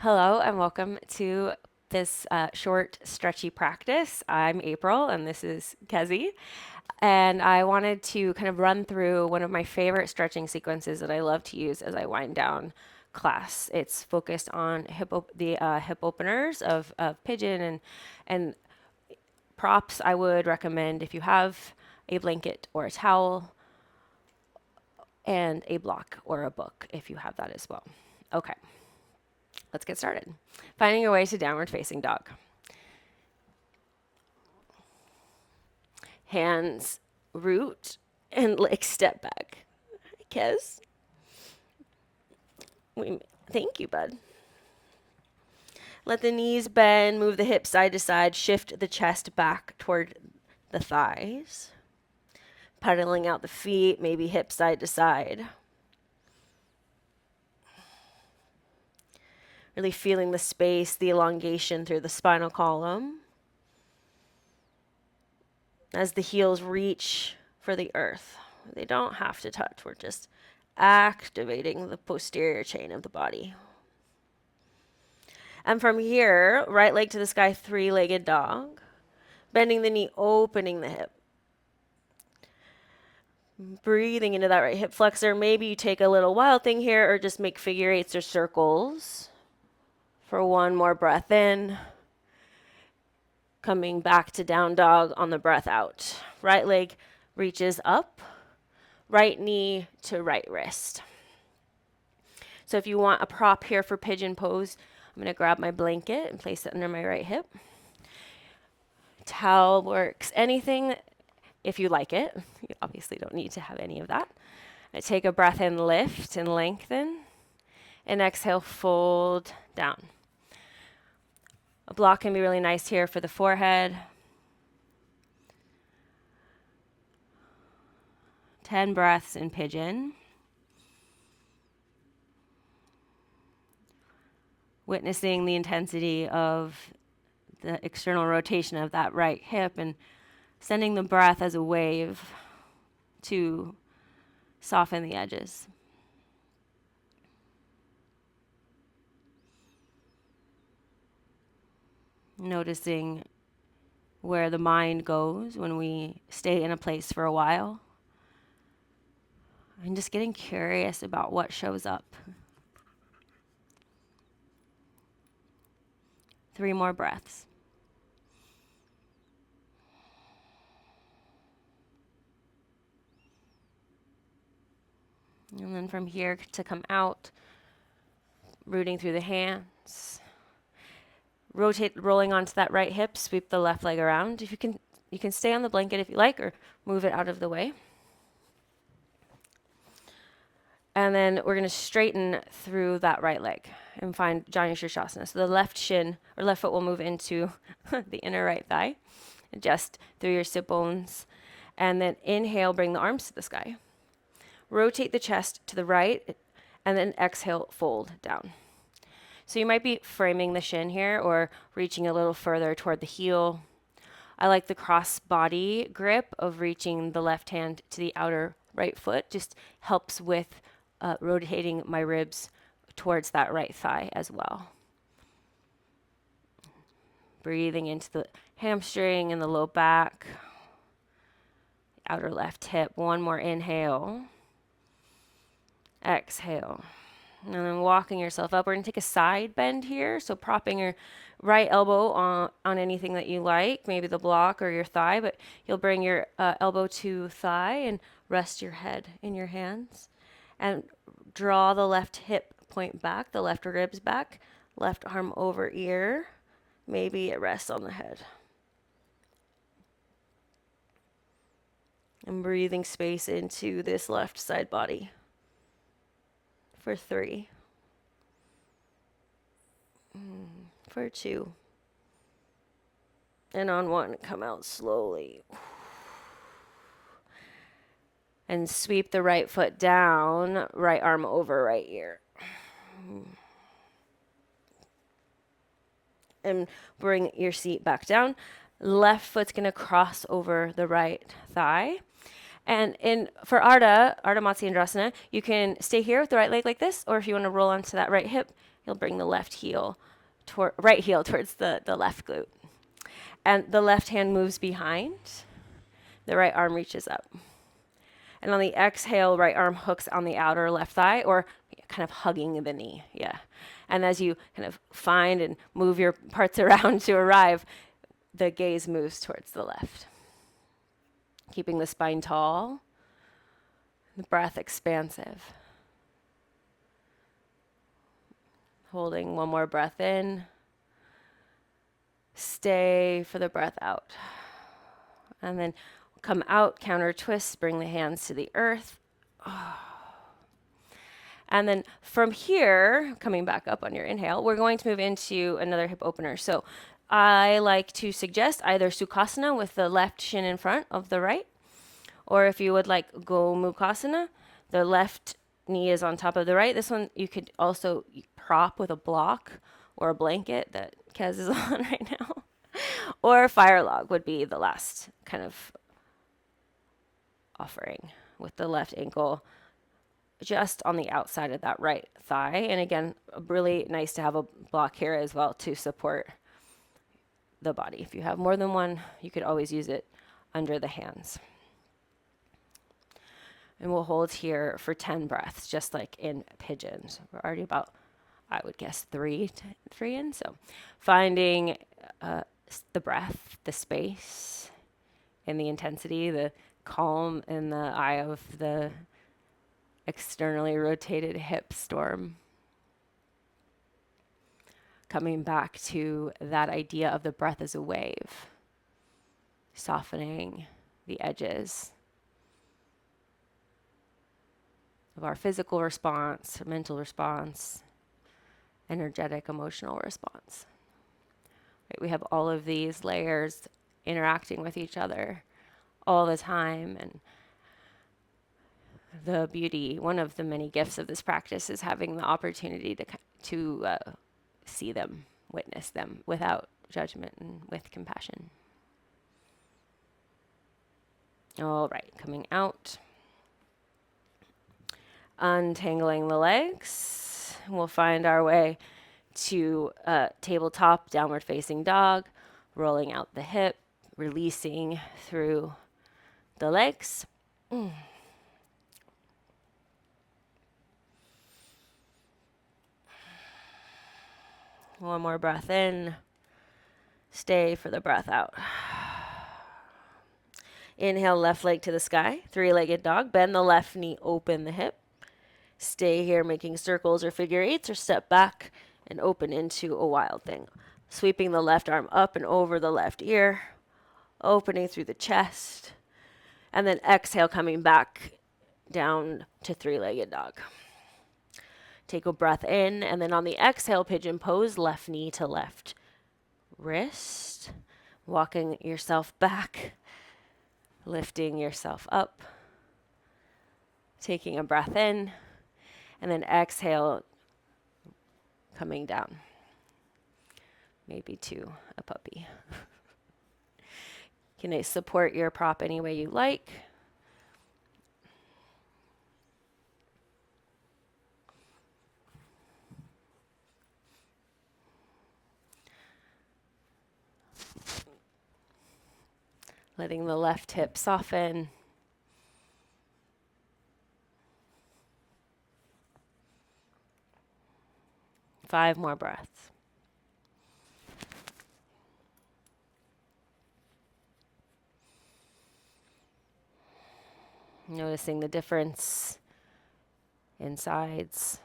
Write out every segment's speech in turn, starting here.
Hello and welcome to this short stretchy practice. I'm April and this is Kezi. And I wanted to kind of run through one of my favorite stretching sequences that I love to use as I wind down class. It's focused on hip openers of pigeon and props. I would recommend if you have a blanket or a towel and a block or a book if you have that as well. Okay. Let's get started. Finding your way to downward facing dog. Hands root and legs step back. Kez, thank you, bud. Let the knees bend, move the hips side to side, shift the chest back toward the thighs. Pedaling out the feet, maybe hips side to side. Really feeling the space, the elongation through the spinal column. As the heels reach for the earth. They don't have to touch. We're just activating the posterior chain of the body. And from here, right leg to the sky, three-legged dog. Bending the knee, opening the hip. Breathing into that right hip flexor. Maybe you take a little wild thing here or just make figure eights or circles for one more breath in. Coming back to down dog on the breath out. Right leg reaches up, right knee to right wrist. So if you want a prop here for pigeon pose, I'm going to grab my blanket and place it under my right hip. Towel works. Anything, if you like it. You obviously don't need to have any of that. I take a breath in, lift and lengthen. And exhale, fold down. A block can be really nice here for the forehead. 10 breaths in pigeon. Witnessing the intensity of the external rotation of that right hip and sending the breath as a wave to soften the edges. Noticing where the mind goes when we stay in a place for a while. And just getting curious about what shows up. 3 more breaths. And then from here to come out, rooting through the hands. Rotate, rolling onto that right hip, sweep the left leg around. If you can stay on the blanket if you like, or move it out of the way. And then we're going to straighten through that right leg and find Janu Shirshasana. So the left shin or left foot will move into the inner right thigh. Adjust through your sit bones. And then inhale, bring the arms to the sky. Rotate the chest to the right, and then exhale, fold down. So you might be framing the shin here or reaching a little further toward the heel. I like the cross body grip of reaching the left hand to the outer right foot. Just helps with rotating my ribs towards that right thigh as well. Breathing into the hamstring and the low back. Outer left hip. One more inhale. Exhale. And then walking yourself up. We're going to take a side bend here. So propping your right elbow on anything that you like, maybe the block or your thigh, but you'll bring your elbow to thigh and rest your head in your hands. And draw the left hip point back, the left ribs back, left arm over ear. Maybe it rests on the head. And breathing space into this left side body. For 3. For 2. And on 1, come out slowly. And sweep the right foot down, right arm over right ear. And bring your seat back down. Left foot's going to cross over the right thigh. And for Ardha Matsyendrasana, you can stay here with the right leg like this, or if you want to roll onto that right hip, You'll bring the right heel towards the left glute. And the left hand moves behind. The right arm reaches up. And on the exhale, right arm hooks on the outer left thigh or kind of hugging the knee. Yeah. And as you kind of find and move your parts around to arrive, the gaze moves towards the left. Keeping the spine tall, the breath expansive. Holding one more breath in. Stay for the breath out. And then come out, counter twist, bring the hands to the earth. And then from here, coming back up on your inhale, we're going to move into another hip opener. So I like to suggest either Sukhasana with the left shin in front of the right, or if you would like Gomukhasana, the left knee is on top of the right. This one you could also prop with a block or a blanket that Kez is on right now. Or fire log would be the last kind of offering with the left ankle just on the outside of that right thigh. And again, really nice to have a block here as well to support the body. If you have more than one, you could always use it under the hands. And we'll hold here for 10 breaths, just like in pigeons. We're already about, I would guess, three in. So finding the breath, the space, and the intensity, the calm in the eye of the externally rotated hip storm. Coming back to that idea of the breath as a wave, softening the edges of our physical response, mental response, energetic, emotional response. Right, we have all of these layers interacting with each other all the time, and the beauty, one of the many gifts of this practice, is having the opportunity to see them, witness them without judgment and with compassion. All right, coming out. Untangling the legs. We'll find our way to tabletop, downward facing dog, rolling out the hip, releasing through the legs. One more breath in. Stay for the breath out. Inhale, left leg to the sky, three-legged dog. Bend the left knee, open the hip. Stay here making circles or figure eights, or step back and open into a wild thing. Sweeping the left arm up and over the left ear, opening through the chest, and then exhale, coming back down to three-legged dog. Take a breath in, and then on the exhale, pigeon pose, left knee to left wrist, walking yourself back, lifting yourself up, taking a breath in, and then exhale, coming down, maybe to a puppy. You can support your prop any way you like. Letting the left hip soften. Five more breaths. Noticing the difference in sides,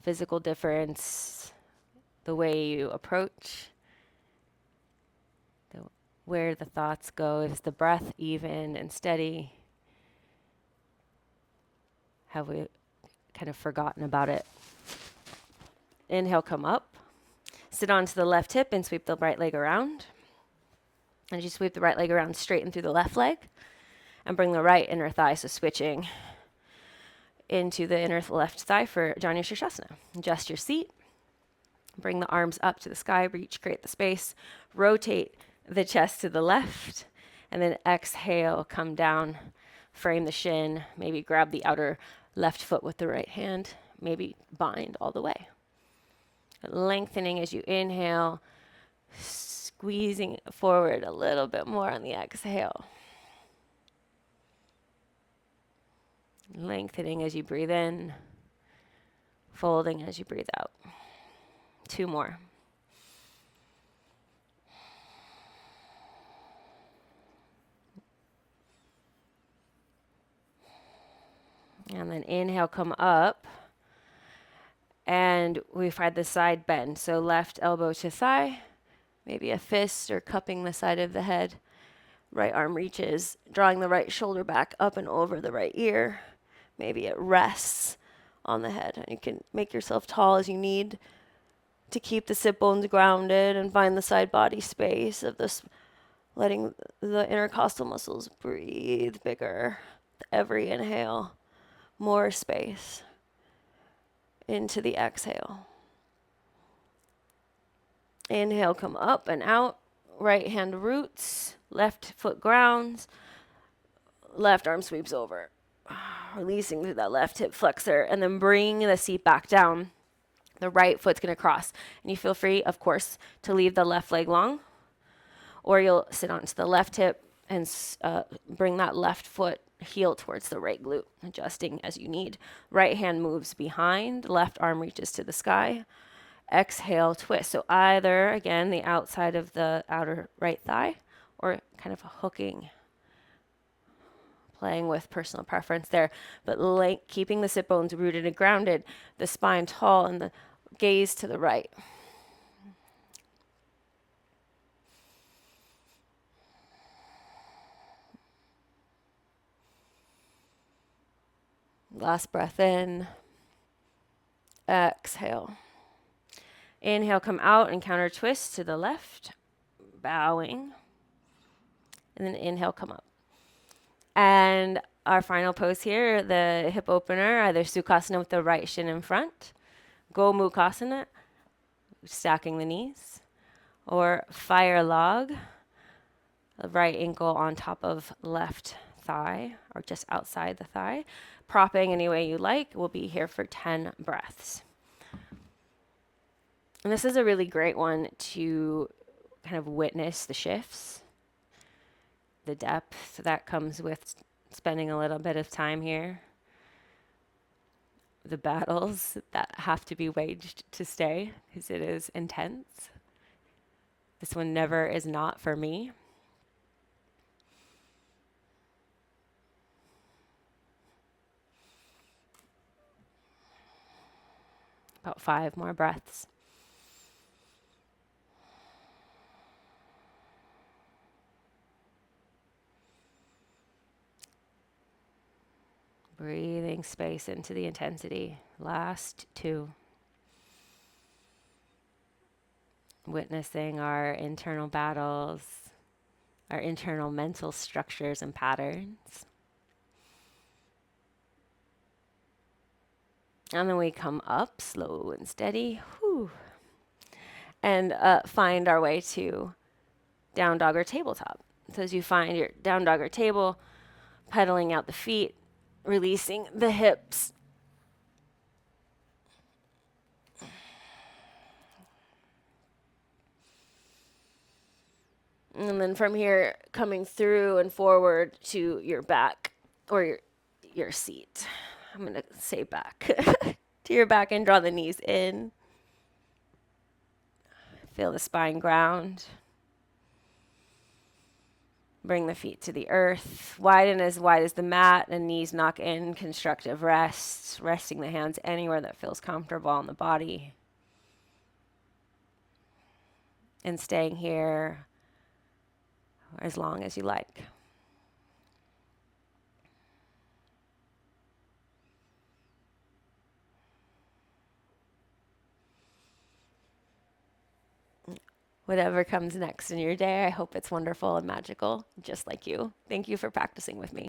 physical difference, the way you approach, where the thoughts go. Is the breath even and steady? Have we kind of forgotten about it? Inhale, come up. Sit onto the left hip and sweep the right leg around. As you sweep the right leg around, straighten through the left leg and bring the right inner thigh, so switching into the inner left thigh for Janu Shirshasana. Adjust your seat. Bring the arms up to the sky, reach, create the space. Rotate the chest to the left, and then exhale, come down, frame the shin, maybe grab the outer left foot with the right hand, maybe bind all the way. Lengthening as you inhale, squeezing forward a little bit more on the exhale. Lengthening as you breathe in, folding as you breathe out. 2 more. And then inhale, come up. And we find the side bend. So left elbow to thigh, maybe a fist or cupping the side of the head. Right arm reaches, drawing the right shoulder back up and over the right ear. Maybe it rests on the head. And you can make yourself tall as you need to keep the sit bones grounded and find the side body space of this, letting the intercostal muscles breathe bigger. Every inhale, more space into the exhale. Inhale, come up and out. Right hand roots, left foot grounds, left arm sweeps over. Releasing through that left hip flexor, and then bring the seat back down. The right foot's going to cross. And you feel free, of course, to leave the left leg long, or you'll sit onto the left hip and bring that left foot heel towards the right glute, adjusting as you need. Right hand moves behind, left arm reaches to the sky. Exhale, twist. So either, again, the outside of the outer right thigh, or kind of hooking, playing with personal preference there. But keeping the sit bones rooted and grounded, the spine tall, and the gaze to the right. Last breath in. Exhale. Inhale, come out and counter twist to the left, bowing. And then inhale, come up. And our final pose here, the hip opener, either Sukhasana with the right shin in front, Gomukhasana, stacking the knees, or fire log, the right ankle on top of left thigh, or just outside the thigh. Propping any way you like. We'll be here for 10 breaths. And this is a really great one to kind of witness the shifts, the depth that comes with spending a little bit of time here, the battles that have to be waged to stay, because it is intense. This one never is not for me. About 5 more breaths. Breathing space into the intensity. Last 2. Witnessing our internal battles, our internal mental structures and patterns. And then we come up slow and steady. Whew. And find our way to down dog or tabletop. So as you find your down dog or table, pedaling out the feet, releasing the hips. And then from here, coming through and forward to your back or your seat. I'm going to say back to your back and draw the knees in. Feel the spine ground. Bring the feet to the earth. Widen as wide as the mat and knees knock in. Constructive rest. Resting the hands anywhere that feels comfortable on the body. And staying here as long as you like. Whatever comes next in your day, I hope it's wonderful and magical, just like you. Thank you for practicing with me.